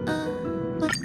What?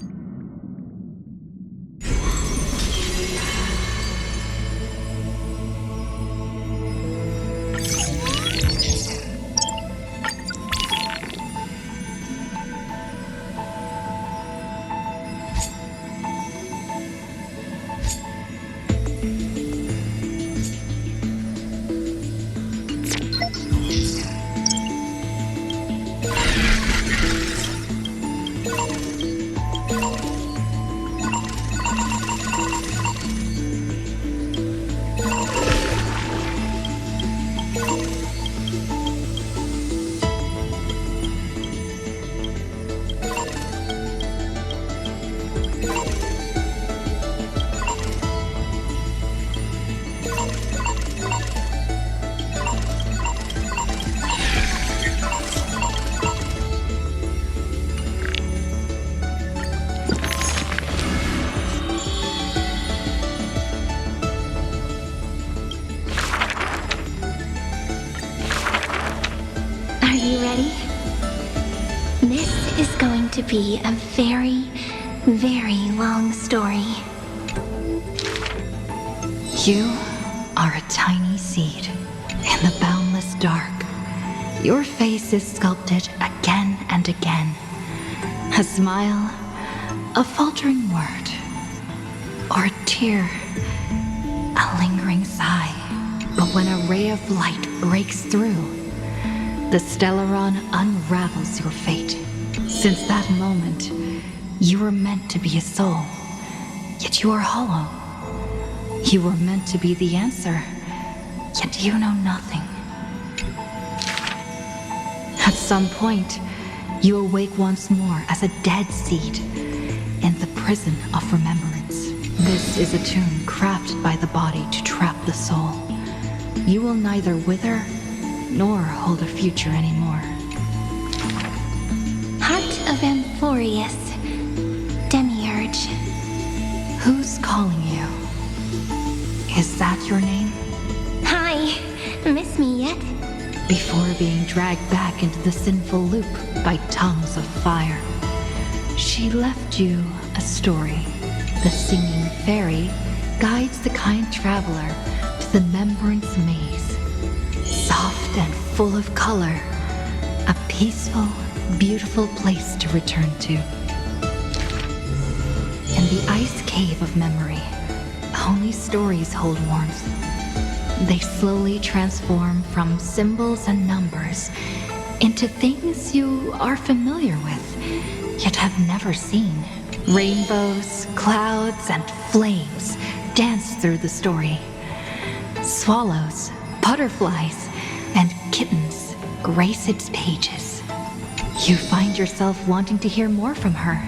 Are you ready? This is going to be a very, very long story. You are a tiny seed in the boundless dark. Your face is sculpted again and again. A smile, a faltering word, or a tear, a lingering sigh. But when a ray of light breaks through, the Stellaron unravels your fate. Since that moment, you were meant to be a soul, yet you are hollow. You were meant to be the answer, yet you know nothing. At some point, you awake once more as a dead seed in the prison of remembrance. This is a tomb crafted by the body to trap the soul. You will neither wither nor hold a future anymore. Heart of Amphorius, Demiurge. Who's calling you? Is that your name? Hi, miss me yet? Before being dragged back into the sinful loop by tongues of fire, she left you a story. The singing fairy guides the kind traveler to the Membrance Maze. Soft and full of color, a peaceful, beautiful place to return to. In the ice cave of memory, only stories hold warmth. They slowly transform from symbols and numbers into things you are familiar with, yet have never seen. Rainbows, clouds, and flames dance through the story. Swallows, butterflies, and kittens grace its pages. You find yourself wanting to hear more from her,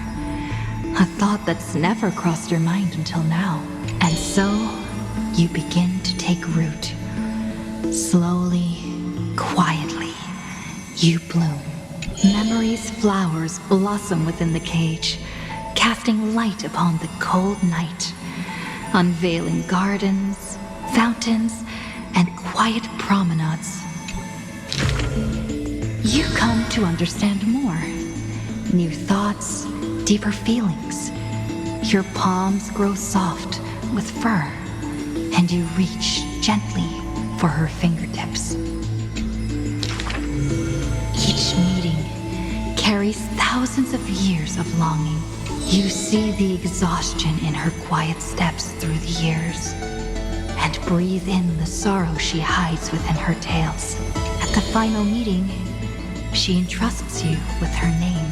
a thought that's never crossed your mind until now. And so, you begin to take root. Slowly, quietly, you bloom. Memory's flowers blossom within the cage, casting light upon the cold night, unveiling gardens, fountains, and quiet promenades. You come to understand more. New thoughts, deeper feelings. Your palms grow soft with fur, and you reach gently for her fingertips. Each meeting carries thousands of years of longing. You see the exhaustion in her quiet steps through the years, and breathe in the sorrow she hides within her tales. At the final meeting, she entrusts you with her name.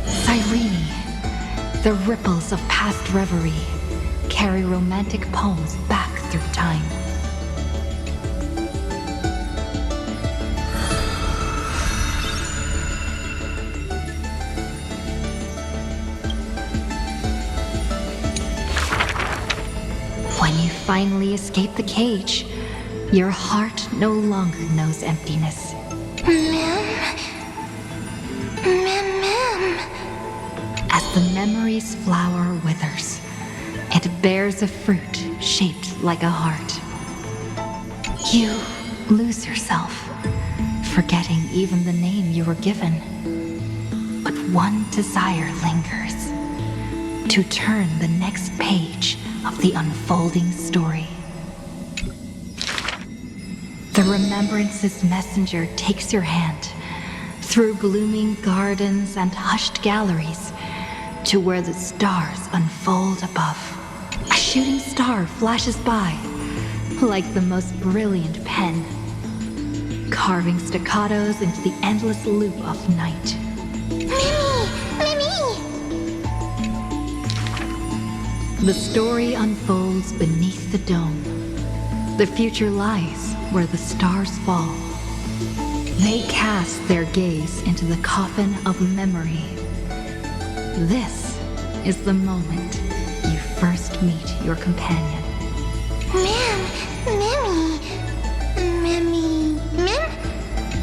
Cyrene. The ripples of past reverie carry romantic poems back through time. When you finally escape the cage, your heart no longer knows emptiness. Ma'am? Ma'am? As the memory's flower withers, it bears a fruit shaped like a heart. You lose yourself, forgetting even the name you were given. but one desire lingers: to turn the next page of the unfolding story. The Remembrance's messenger takes your hand through blooming gardens and hushed galleries to where the stars unfold above. A shooting star flashes by like the most brilliant pen, carving staccatos into the endless loop of night. Mimi! The story unfolds beneath the dome. The future lies where the stars fall. They cast their gaze into the coffin of memory. This is the moment you first meet your companion. Mim?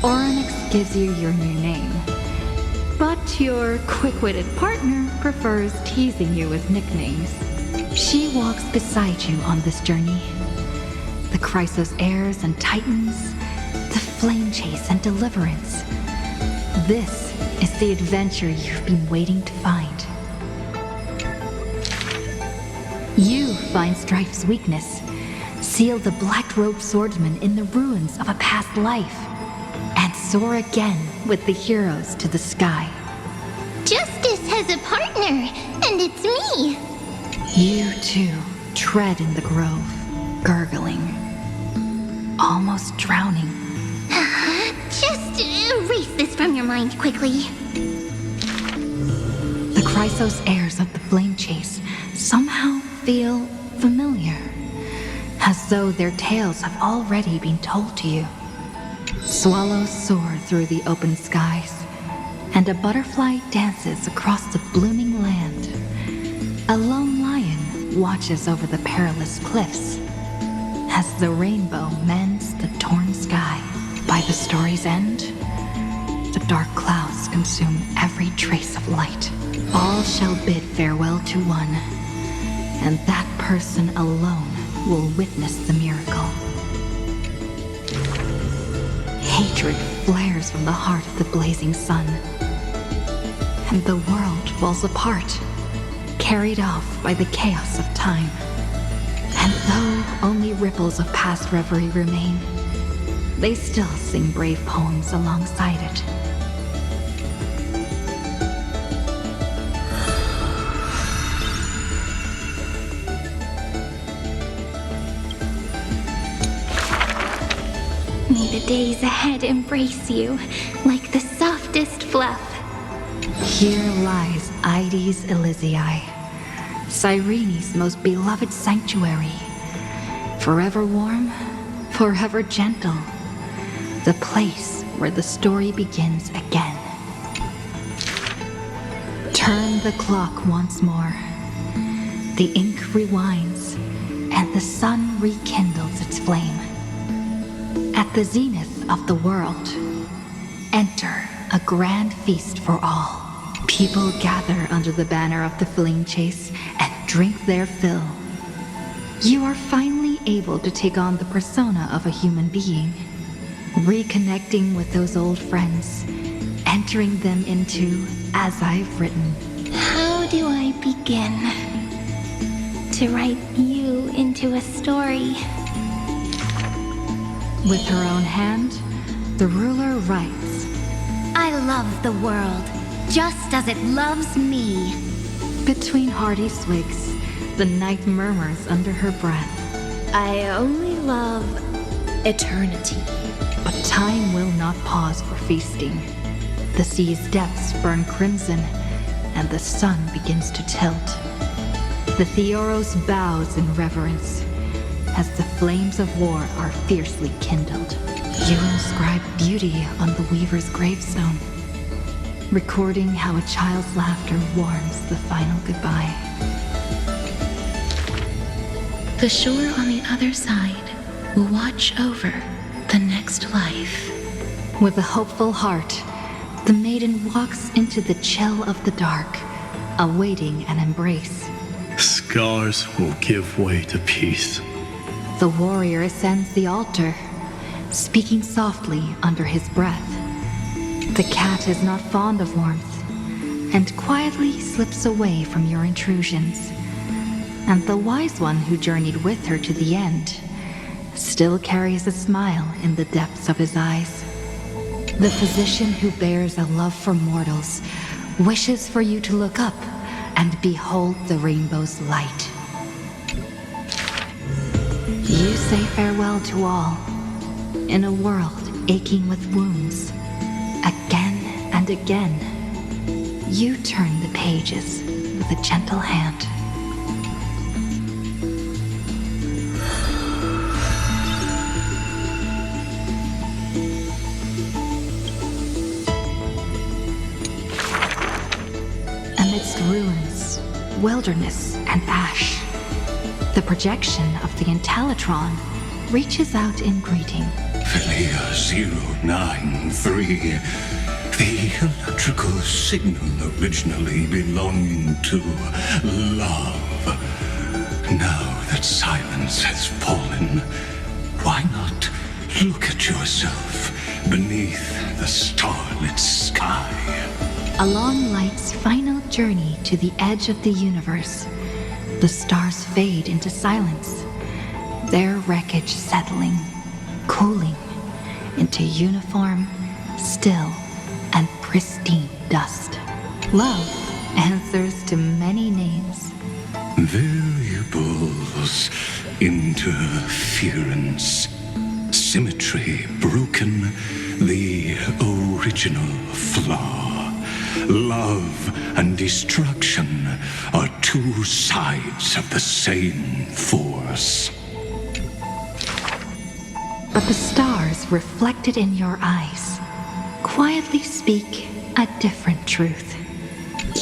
Oryx gives you your new name, but your quick-witted partner prefers teasing you with nicknames. She walks beside you on this journey. The Chrysos heirs and titans, the flame chase and deliverance. This is the adventure you've been waiting to find. You find Strife's weakness, seal the black-robed swordsman in the ruins of a past life, and soar again with the heroes to the sky. Justice has a partner, and it's me. You too tread in the grove, gurgling, almost drowning. Just erase this from your mind quickly. The Chrysos heirs of the flame chase somehow feel familiar, as though their tales have already been told to you. Swallows soar through the open skies, and a butterfly dances across the blooming land. A lone lion watches over the perilous cliffs as the rainbow mends the torn sky. By the story's end, the dark clouds consume every trace of light. All shall bid farewell to one, and that person alone will witness the miracle. Hatred flares from the heart of the blazing sun, and the world falls apart, carried off by the chaos of time. And though only ripples of past reverie remain, they still sing brave poems alongside it. May the days ahead embrace you like the softest fluff. Here lies Ides Elysiae, Cyrene's most beloved sanctuary. Forever warm, forever gentle. The place where the story begins again. Turn the clock once more. The ink rewinds, and the sun rekindles its flame. At the zenith of the world, enter a grand feast for all. People gather under the banner of the flame chase and drink their fill. You are finally able to take on the persona of a human being, reconnecting with those old friends, entering them into As I've Written. How do I begin to write you into a story? With her own hand, the ruler writes, I love the world, just as it loves me. Between hearty swigs, the night murmurs under her breath. I only love eternity. But time will not pause for feasting. The sea's depths burn crimson, and the sun begins to tilt. The Theoros bows in reverence, as the flames of war are fiercely kindled. You inscribe beauty on the weaver's gravestone, recording how a child's laughter warms the final goodbye. The shore on the other side will watch over the next life. With a hopeful heart, the maiden walks into the chill of the dark, awaiting an embrace. Scars will give way to peace. The warrior ascends the altar, speaking softly under his breath. The cat is not fond of warmth, and quietly slips away from your intrusions. And the wise one who journeyed with her to the end still carries a smile in the depths of his eyes. The physician who bears a love for mortals wishes for you to look up and behold the rainbow's light. You say farewell to all, in a world aching with wounds. Again and again, you turn the pages with a gentle hand. Amidst ruins, wilderness, and ash, the projection of the Intellitron reaches out in greeting. Philia 093, the electrical signal originally belonging to love. Now that silence has fallen, why not look at yourself beneath the starlit sky? Along light's final journey to the edge of the universe, the stars fade into silence, their wreckage settling, cooling into uniform, still, and pristine dust. Love answers to many names. Variables, interference, symmetry broken, the original flaw. Love and destruction are two sides of the same force. But the stars reflected in your eyes quietly speak a different truth.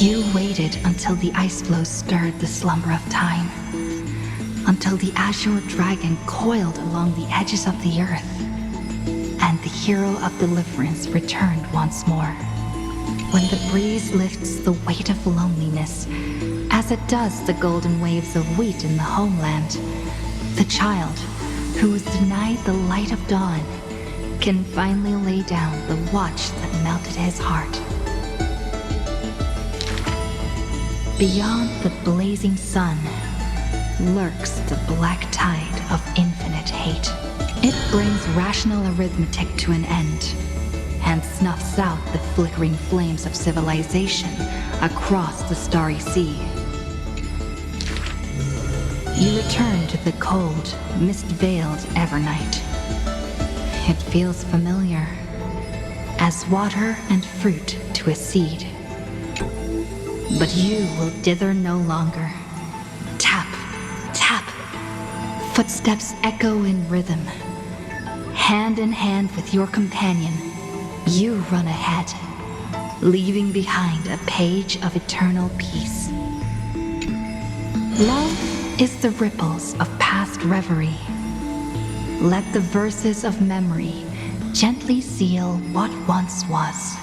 You waited until the ice floes stirred the slumber of time, until the azure dragon coiled along the edges of the earth, and the hero of deliverance returned once more. When the breeze lifts the weight of loneliness, as it does the golden waves of wheat in the homeland, the child who was denied the light of dawn can finally lay down the watch that melted his heart. Beyond the blazing sun lurks the black tide of infinite hate. It brings rational arithmetic to an end and snuffs out the flickering flames of civilization across the starry sea. You return to the cold, mist-veiled Evernight. It feels familiar, as water and fruit to a seed. But you will dither no longer. Tap, tap. Footsteps echo in rhythm. Hand in hand with your companion, you run ahead, leaving behind a page of eternal peace. Love is the ripples of past reverie. Let the verses of memory gently seal what once was.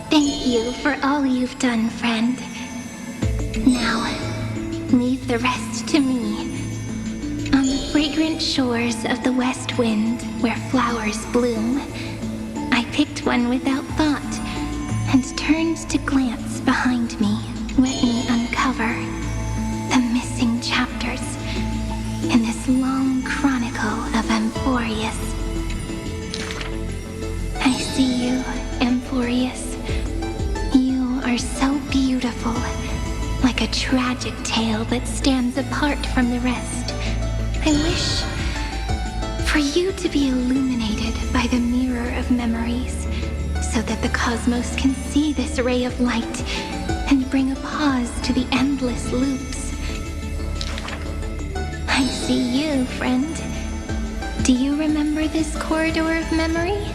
Thank you for all you've done, friend. Now, leave the rest to me. On the fragrant shores of the west wind, where flowers bloom, I picked one without thought and turned to glance behind me. Let me uncover the missing chapters in this long chronicle of Amphorius. I see you, Amphorius. You are so beautiful, like a tragic tale that stands apart from the rest. I wish for you to be illuminated by the mirror of memories, so that the cosmos can see this ray of light and bring a pause to the endless loops. I see you, friend. Do you remember this corridor of memory?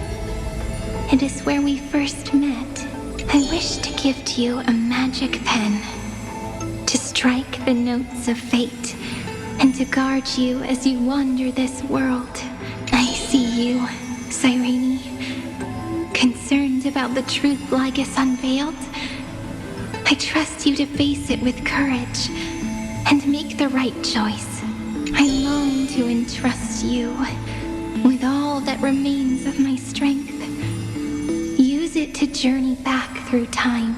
It is where we first met. I wish to give to you a magic pen, to strike the notes of fate, and to guard you as you wander this world. I see you, Cyrene, concerned about the truth Lygus unveiled. I trust you to face it with courage and make the right choice. I long to entrust you with all that remains of my strength. Use it to journey back through time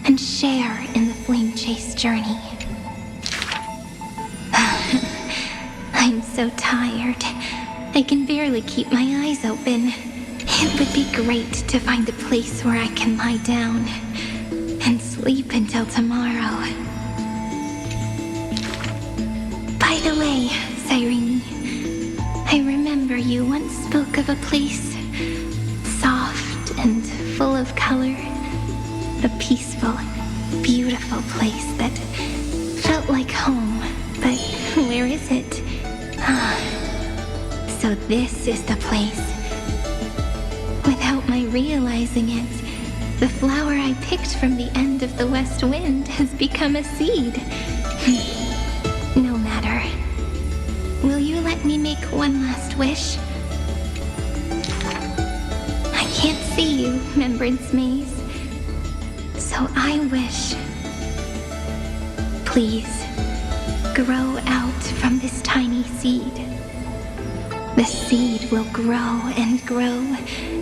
and share in the flame chase journey. I'm so tired. I can barely keep my eyes open. It would be great to find a place where I can lie down and sleep until tomorrow. By the way, Cyrene, I remember you once spoke of a place soft and full of color. A peaceful, beautiful place that felt like home. But where is it? So this is the place. Without my realizing it, the flower I picked from the end of the west wind has become a seed. No matter. Will you let me make one last wish? I can't see you, Remembrance Maze. So I wish. Please, grow out from this tiny seed. The seed will grow and grow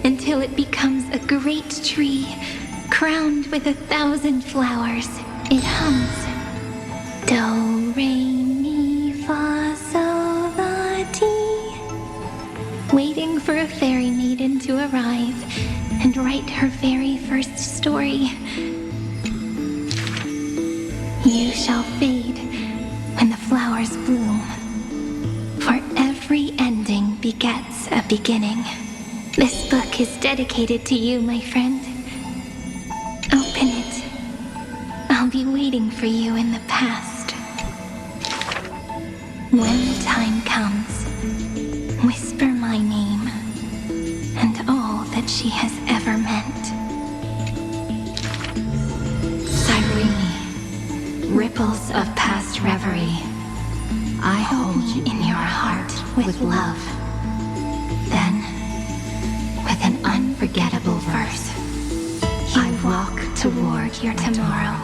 until it becomes a great tree, crowned with 1,000 flowers. It hums. Do, re, mi, fa, sol, la, ti. Waiting for a fairy maiden to arrive and write her very first story. You shall fade when the flowers bloom. For every ending begets a beginning. This book is dedicated to you, my friend. Open it. I'll be waiting for you in the past. When the time comes, whisper my name and all that she has ever meant. Cyrene, ripples of past reverie, I hold you in your heart with love. Then, with an unforgettable verse, I walk toward your tomorrow.